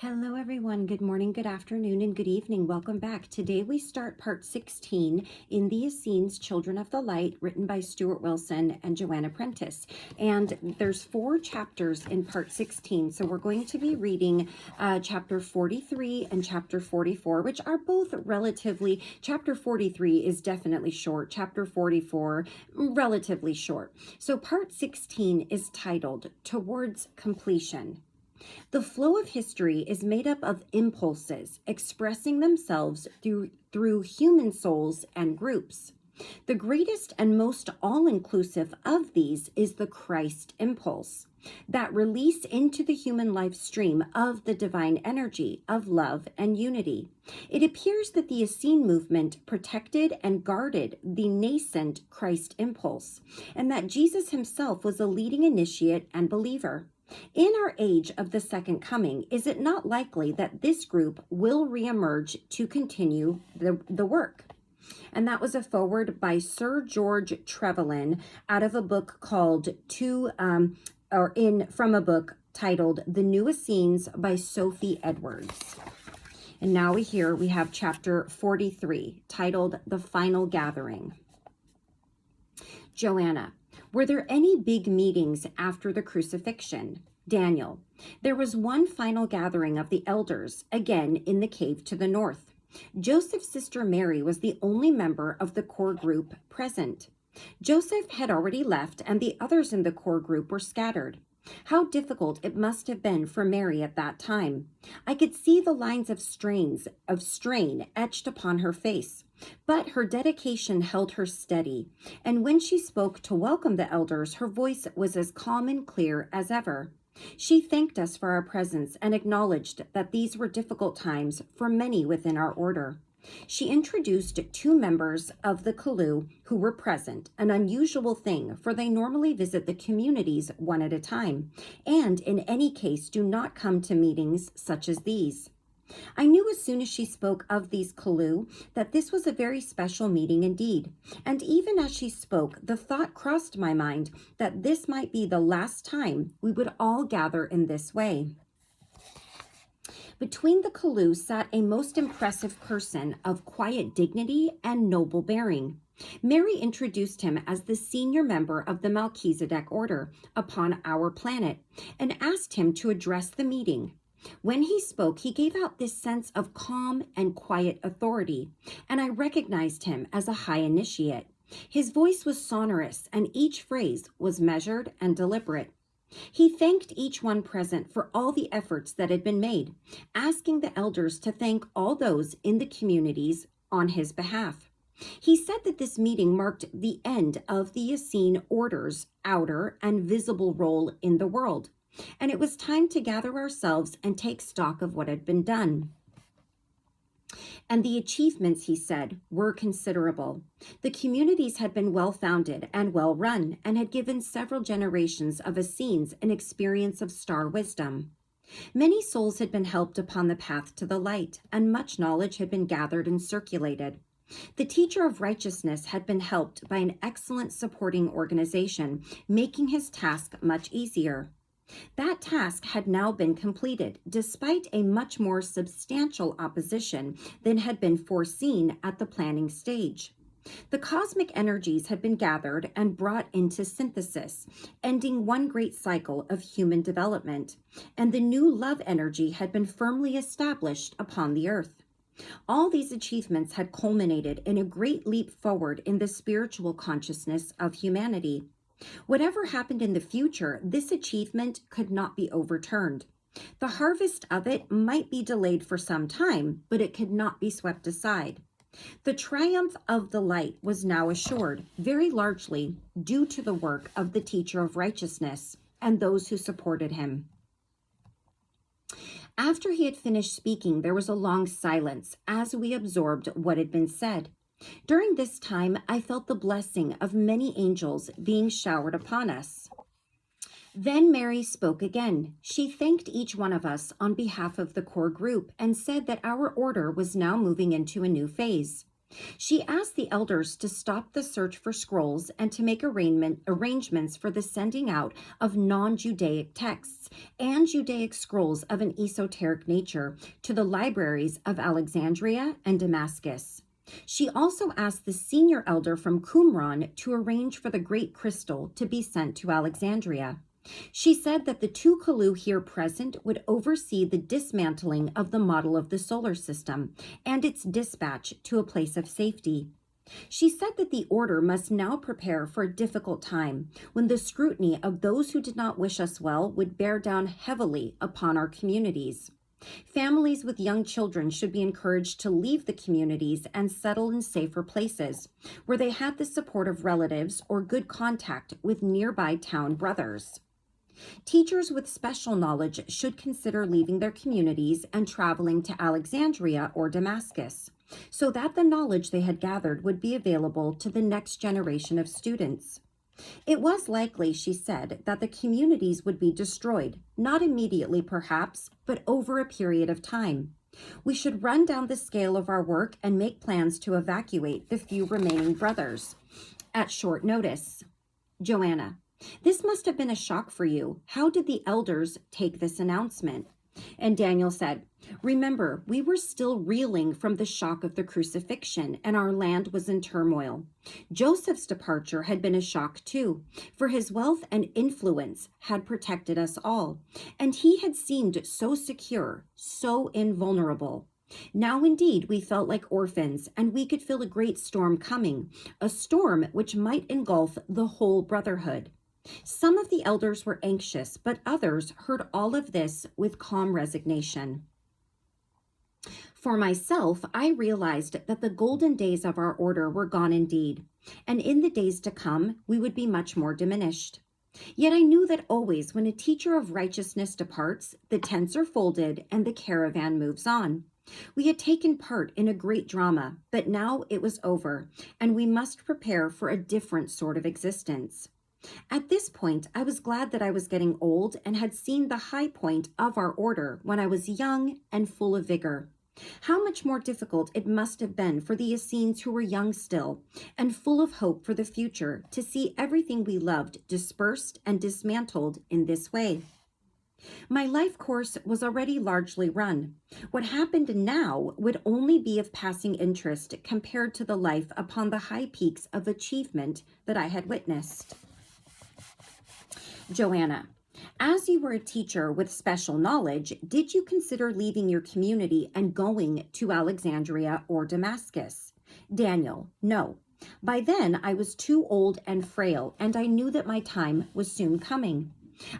Hello, everyone. Good morning, good afternoon, and good evening. Welcome back. Today we start part 16 in the Essenes, Children of the Light, written by Stuart and Joanna Prentis. And there's 4 chapters in part 16. So we're going to be reading chapter 43 and chapter 44, which are both relatively, chapter 43 is definitely short. Chapter 44, relatively short. So part 16 is titled Towards Completion. The flow of history is made up of impulses expressing themselves through human souls and groups. The greatest and most all-inclusive of these is the Christ impulse, that release into the human life stream of the divine energy of love and unity. It appears that the Essene movement protected and guarded the nascent Christ impulse, and that Jesus himself was a leading initiate and believer. In our age of the second coming, is it not likely that this group will reemerge to continue the work? And that was a foreword by Sir George Trevelyan out of a book called from a book titled The New Essenes by Sophie Edwards. And now we have chapter 43 titled The Final Gathering. Joanna. Were there any big meetings after the crucifixion? Daniel. There was one final gathering of the elders, again in the cave to the north. Joseph's sister Mary was the only member of the core group present. Joseph had already left, and the others in the core group were scattered. How difficult it must have been for Mary at that time. I could see the lines of strain etched upon her face, but her dedication held her steady, and when she spoke to welcome the elders, her voice was as calm and clear as ever. She thanked us for our presence and acknowledged that these were difficult times for many within our order. She introduced 2 members of the Kalu who were present, an unusual thing, for they normally visit the communities one at a time, and in any case do not come to meetings such as these. I knew as soon as she spoke of these Kalu that this was a very special meeting indeed, and even as she spoke, the thought crossed my mind that this might be the last time we would all gather in this way. Between the Kalu sat a most impressive person of quiet dignity and noble bearing. Mary introduced him as the senior member of the Melchizedek order upon our planet and asked him to address the meeting. When he spoke, he gave out this sense of calm and quiet authority, and I recognized him as a high initiate. His voice was sonorous, and each phrase was measured and deliberate. He thanked each one present for all the efforts that had been made, asking the elders to thank all those in the communities on his behalf. He said that this meeting marked the end of the Essene order's outer and visible role in the world, and it was time to gather ourselves and take stock of what had been done. And the achievements, he said, were considerable. The communities had been well-founded and well-run and had given several generations of Essenes an experience of star wisdom. Many souls had been helped upon the path to the light, and much knowledge had been gathered and circulated. The teacher of righteousness had been helped by an excellent supporting organization, making his task much easier. That task had now been completed, despite a much more substantial opposition than had been foreseen at the planning stage. The cosmic energies had been gathered and brought into synthesis, ending one great cycle of human development, and the new love energy had been firmly established upon the earth. All these achievements had culminated in a great leap forward in the spiritual consciousness of humanity. Whatever happened in the future, this achievement could not be overturned. The harvest of it might be delayed for some time, but it could not be swept aside. The triumph of the light was now assured, very largely due to the work of the teacher of righteousness and those who supported him. After he had finished speaking, there was a long silence as we absorbed what had been said. During this time, I felt the blessing of many angels being showered upon us. Then Mary spoke again. She thanked each one of us on behalf of the core group and said that our order was now moving into a new phase. She asked the elders to stop the search for scrolls and to make arrangements for the sending out of non-Judaic texts and Judaic scrolls of an esoteric nature to the libraries of Alexandria and Damascus. She also asked the senior elder from Qumran to arrange for the great crystal to be sent to Alexandria. She said that the two Kalu here present would oversee the dismantling of the model of the solar system and its dispatch to a place of safety. She said that the order must now prepare for a difficult time when the scrutiny of those who did not wish us well would bear down heavily upon our communities. Families with young children should be encouraged to leave the communities and settle in safer places where they had the support of relatives or good contact with nearby town brothers. Teachers with special knowledge should consider leaving their communities and traveling to Alexandria or Damascus, so that the knowledge they had gathered would be available to the next generation of students. It was likely, she said, that the communities would be destroyed, not immediately perhaps, but over a period of time. We should run down the scale of our work and make plans to evacuate the few remaining brothers at short notice. Joanna: this must have been a shock for you. How did the elders take this announcement? And Daniel said, remember, we were still reeling from the shock of the crucifixion, and our land was in turmoil. Joseph's departure had been a shock too, for his wealth and influence had protected us all, and he had seemed so secure, so invulnerable. Now indeed we felt like orphans, and we could feel a great storm coming, a storm which might engulf the whole brotherhood. Some of the elders were anxious, but others heard all of this with calm resignation. For myself, I realized that the golden days of our order were gone indeed, and in the days to come, we would be much more diminished. Yet I knew that always when a teacher of righteousness departs, the tents are folded and the caravan moves on. We had taken part in a great drama, but now it was over, and we must prepare for a different sort of existence. At this point, I was glad that I was getting old and had seen the high point of our order when I was young and full of vigor. How much more difficult it must have been for the Essenes who were young still and full of hope for the future to see everything we loved dispersed and dismantled in this way. My life course was already largely run. What happened now would only be of passing interest compared to the life upon the high peaks of achievement that I had witnessed. Joanna: as you were a teacher with special knowledge, did you consider leaving your community and going to Alexandria or Damascus? Daniel: no. By then, I was too old and frail, and I knew that my time was soon coming.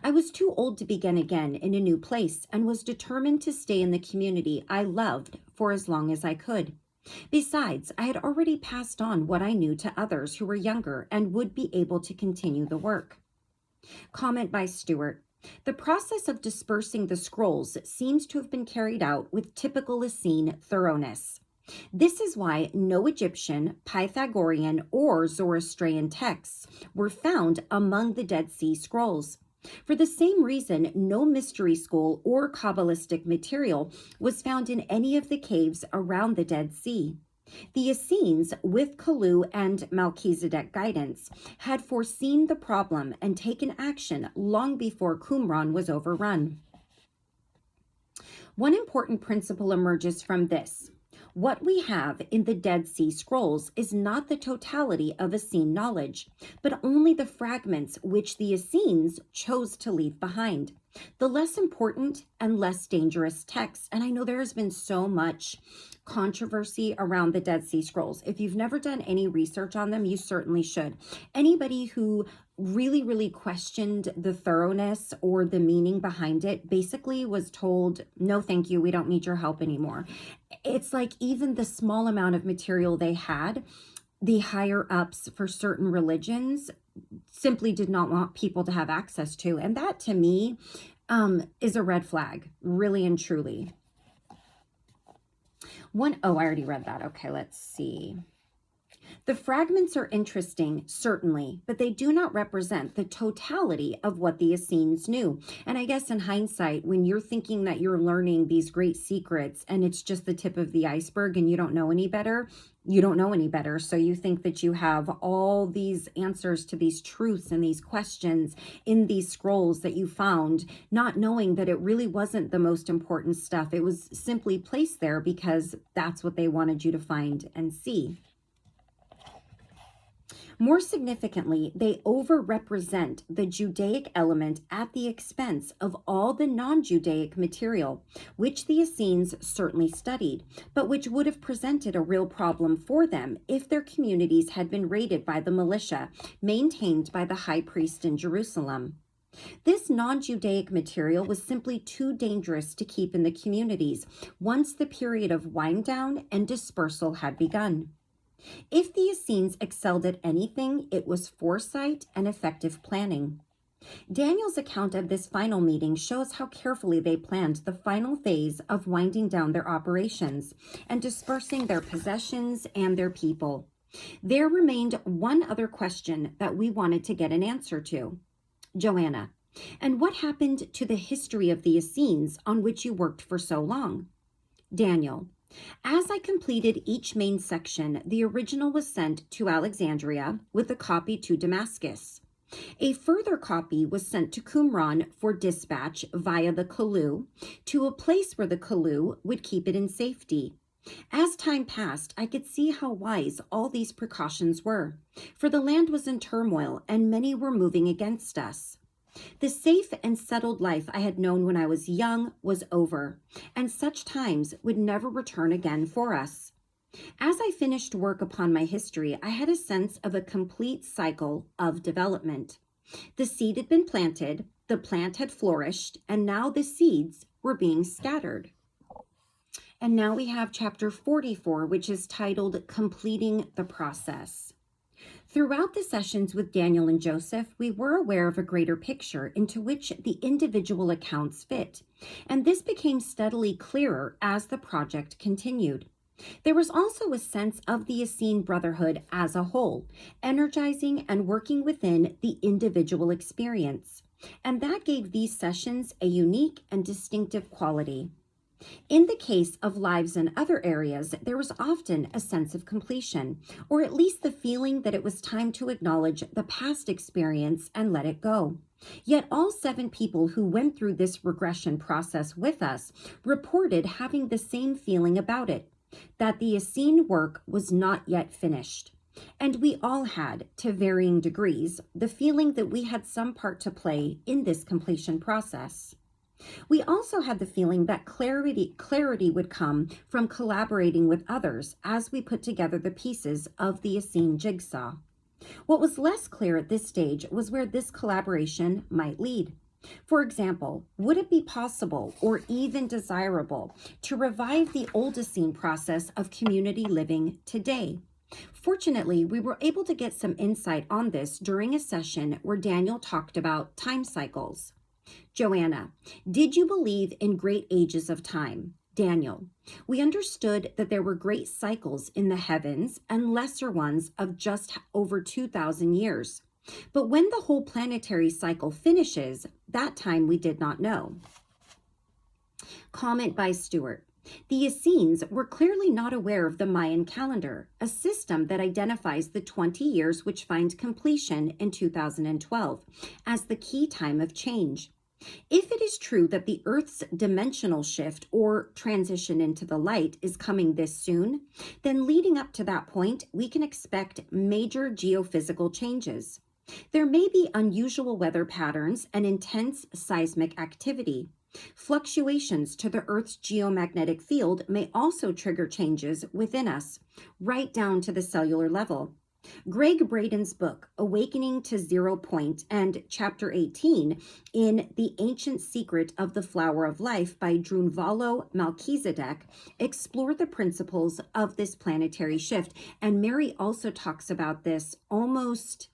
I was too old to begin again in a new place and was determined to stay in the community I loved for as long as I could. Besides, I had already passed on what I knew to others who were younger and would be able to continue the work. Comment by Stuart: the process of dispersing the scrolls seems to have been carried out with typical Essene thoroughness. This is why no Egyptian, Pythagorean, or Zoroastrian texts were found among the Dead Sea Scrolls. For the same reason, no mystery school or Kabbalistic material was found in any of the caves around the Dead Sea. The Essenes, with Kalu and Melchizedek guidance, had foreseen the problem and taken action long before Qumran was overrun. One important principle emerges from this. What we have in the Dead Sea Scrolls is not the totality of Essene knowledge, but only the fragments which the Essenes chose to leave behind, the less important and less dangerous texts. And I know there has been so much controversy around the Dead Sea Scrolls. If you've never done any research on them, you certainly should. Anybody who really questioned the thoroughness or the meaning behind it basically was told, no, thank you, we don't need your help anymore. It's like even the small amount of material they had, the higher ups for certain religions simply did not want people to have access to. And that to me is a red flag, really and truly. I already read that. Okay, let's see. The fragments are interesting, certainly, but they do not represent the totality of what the Essenes knew. And I guess in hindsight, when you're thinking that you're learning these great secrets and it's just the tip of the iceberg and you don't know any better, you don't know any better. So you think that you have all these answers to these truths and these questions in these scrolls that you found, not knowing that it really wasn't the most important stuff. It was simply placed there because that's what they wanted you to find and see. More significantly, they overrepresent the Judaic element at the expense of all the non-Judaic material, which the Essenes certainly studied, but which would have presented a real problem for them if their communities had been raided by the militia maintained by the high priest in Jerusalem. This non-Judaic material was simply too dangerous to keep in the communities once the period of wind down and dispersal had begun. If the Essenes excelled at anything, it was foresight and effective planning. Daniel's account of this final meeting shows how carefully they planned the final phase of winding down their operations and dispersing their possessions and their people. There remained one other question that we wanted to get an answer to. Joanna, and what happened to the history of the Essenes on which you worked for so long? Daniel, as I completed each main section, the original was sent to Alexandria with a copy to Damascus. A further copy was sent to Qumran for dispatch via the Kalu to a place where the Kalu would keep it in safety. As time passed, I could see how wise all these precautions were, for the land was in turmoil and many were moving against us. The safe and settled life I had known when I was young was over, and such times would never return again for us. As I finished work upon my history, I had a sense of a complete cycle of development. The seed had been planted, the plant had flourished, and now the seeds were being scattered. And now we have chapter 44, which is titled Completing the Process. Throughout the sessions with Daniel and Joseph, we were aware of a greater picture into which the individual accounts fit, and this became steadily clearer as the project continued. There was also a sense of the Essene brotherhood as a whole, energizing and working within the individual experience, and that gave these sessions a unique and distinctive quality. In the case of lives in other areas, there was often a sense of completion, or at least the feeling that it was time to acknowledge the past experience and let it go. Yet all 7 people who went through this regression process with us reported having the same feeling about it, that the Essene work was not yet finished. And we all had, to varying degrees, the feeling that we had some part to play in this completion process. We also had the feeling that clarity would come from collaborating with others as we put together the pieces of the Essene jigsaw. What was less clear at this stage was where this collaboration might lead. For example, would it be possible or even desirable to revive the old Essene process of community living today? Fortunately, we were able to get some insight on this during a session where Daniel talked about time cycles. Joanna, did you believe in great ages of time? Daniel, we understood that there were great cycles in the heavens and lesser ones of just over 2,000 years. But when the whole planetary cycle finishes, that time we did not know. Comment by Stuart. The Essenes were clearly not aware of the Mayan calendar, a system that identifies the 20 years which find completion in 2012 as the key time of change. If it is true that the Earth's dimensional shift or transition into the light is coming this soon, then leading up to that point, we can expect major geophysical changes. There may be unusual weather patterns and intense seismic activity. Fluctuations to the Earth's geomagnetic field may also trigger changes within us, right down to the cellular level. Greg Braden's book, Awakening to Zero Point, and Chapter 18 in The Ancient Secret of the Flower of Life by Drunvalo Melchizedek explore the principles of this planetary shift. And Mary also talks about this almost...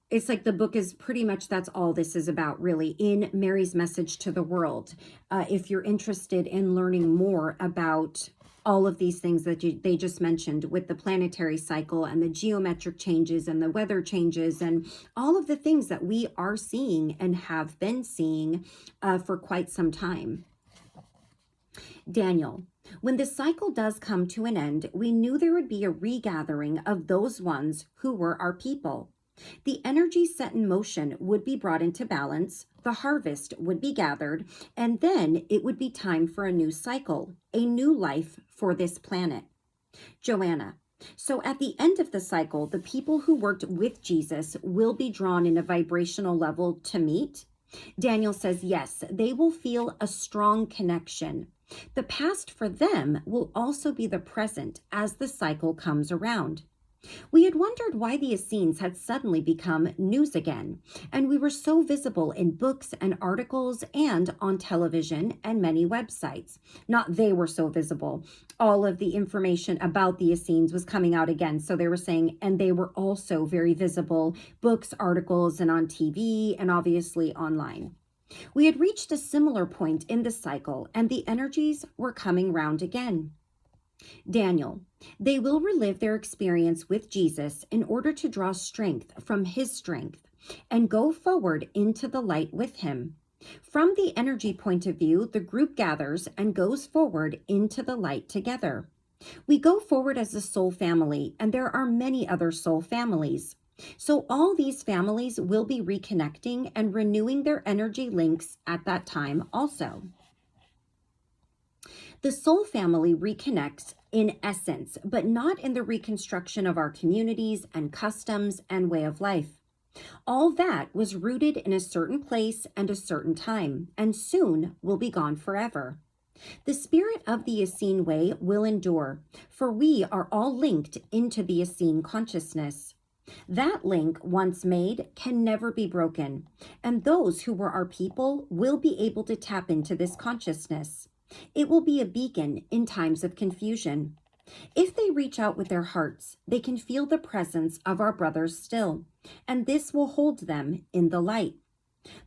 It's like the book is pretty much, that's all this is about, really, in Mary's message to the world. If you're interested in learning more about all of these things that they just mentioned with the planetary cycle and the geometric changes and the weather changes and all of the things that we are seeing and have been seeing for quite some time. Daniel, when the cycle does come to an end, we knew there would be a regathering of those ones who were our people. The energy set in motion would be brought into balance, the harvest would be gathered, and then it would be time for a new cycle, a new life for this planet. Joanna, so at the end of the cycle, the people who worked with Jesus will be drawn in a vibrational level to meet? Daniel says, yes, they will feel a strong connection. The past for them will also be the present as the cycle comes around. We had wondered why the Essenes had suddenly become news again, and we were so visible in books and articles and on television and many websites. Not they were so visible. All of the information about the Essenes was coming out again, so they were saying, and they were also very visible, books, articles, and on TV, and obviously online. We had reached a similar point in the cycle, and the energies were coming round again. Daniel, they will relive their experience with Jesus in order to draw strength from his strength and go forward into the light with him. From the energy point of view, the group gathers and goes forward into the light together. We go forward as a soul family, and there are many other soul families. So all these families will be reconnecting and renewing their energy links at that time also. The soul family reconnects in essence, but not in the reconstruction of our communities and customs and way of life. All that was rooted in a certain place and a certain time, and soon will be gone forever. The spirit of the Essene way will endure, for we are all linked into the Essene consciousness. That link, once made, can never be broken, and those who were our people will be able to tap into this consciousness. It will be a beacon in times of confusion. If they reach out with their hearts, they can feel the presence of our brothers still, and this will hold them in the light.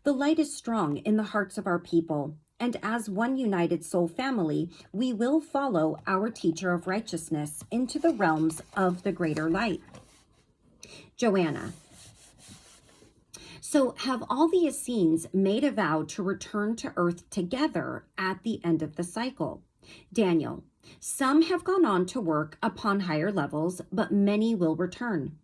The light is strong in the hearts of our people, and as one united soul family, we will follow our teacher of righteousness into the realms of the greater light. Joanna, so have all the Essenes made a vow to return to Earth together at the end of the cycle? Daniel, some have gone on to work upon higher levels, but many will return.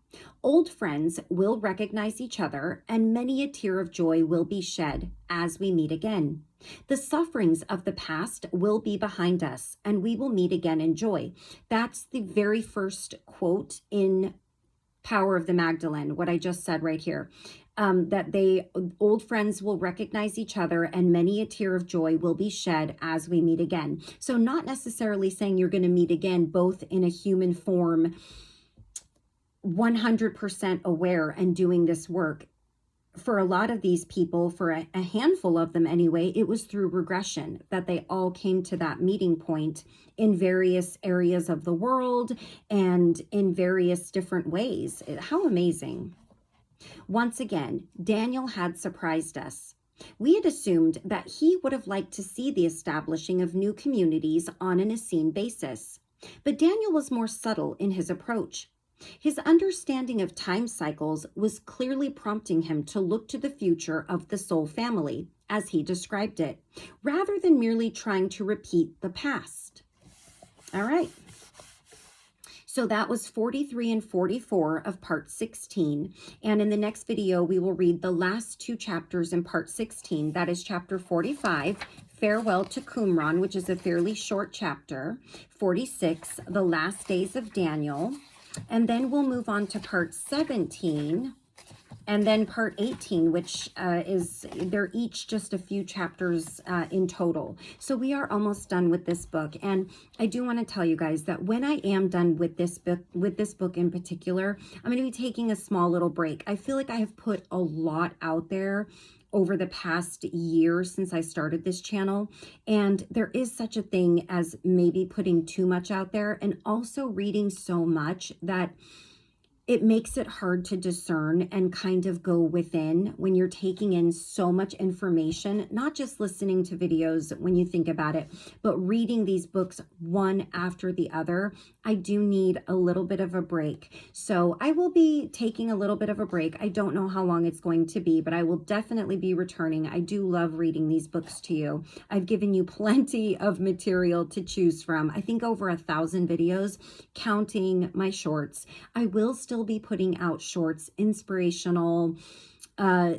Old friends will recognize each other, and many a tear of joy will be shed as we meet again. The sufferings of the past will be behind us, and we will meet again in joy. That's the very first quote in Power of the Magdalene, what I just said right here. That old friends will recognize each other, and many a tear of joy will be shed as we meet again. So not necessarily saying you're going to meet again, both in a human form, 100% aware and doing this work. For a lot of these people, for a handful of them anyway, it was through regression that they all came to that meeting point in various areas of the world and in various different ways. How amazing. Once again, Daniel had surprised us. We had assumed that he would have liked to see the establishing of new communities on an Essene basis. But Daniel was more subtle in his approach. His understanding of time cycles was clearly prompting him to look to the future of the soul family, as he described it, rather than merely trying to repeat the past. All right. So that was 43 and 44 of part 16. And in the next video, we will read the last two chapters in part 16. That is chapter 45, Farewell to Qumran, which is a fairly short chapter. 46, The Last Days of Daniel. And then we'll move on to part 17. And then part 18, which they're each just a few chapters in total. So we are almost done with this book. And I do want to tell you guys that when I am done with this book in particular, I'm going to be taking a small little break. I feel like I have put a lot out there over the past year since I started this channel. And there is such a thing as maybe putting too much out there and also reading so much that it makes it hard to discern and kind of go within when you're taking in so much information, not just listening to videos when you think about it, but reading these books one after the other. I do need a little bit of a break. So I will be taking a little bit of a break. I don't know how long it's going to be, but I will definitely be returning. I do love reading these books to you. I've given you plenty of material to choose from. I think over 1,000 videos, counting my shorts. I will still be putting out shorts, inspirational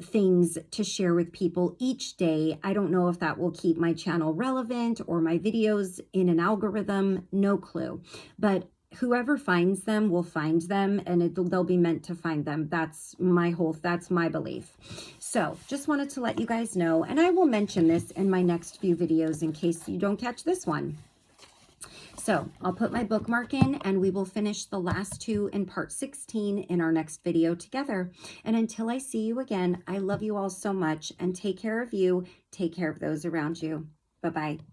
things to share with people each day. I don't know if that will keep my channel relevant or my videos in an algorithm, no clue. But whoever finds them will find them, and they'll be meant to find them. That's my belief. So just wanted to let you guys know, and I will mention this in my next few videos in case you don't catch this one. So I'll put my bookmark in, and we will finish the last two in part 16 in our next video together. And until I see you again, I love you all so much, and take care of you. Take care of those around you. Bye-bye.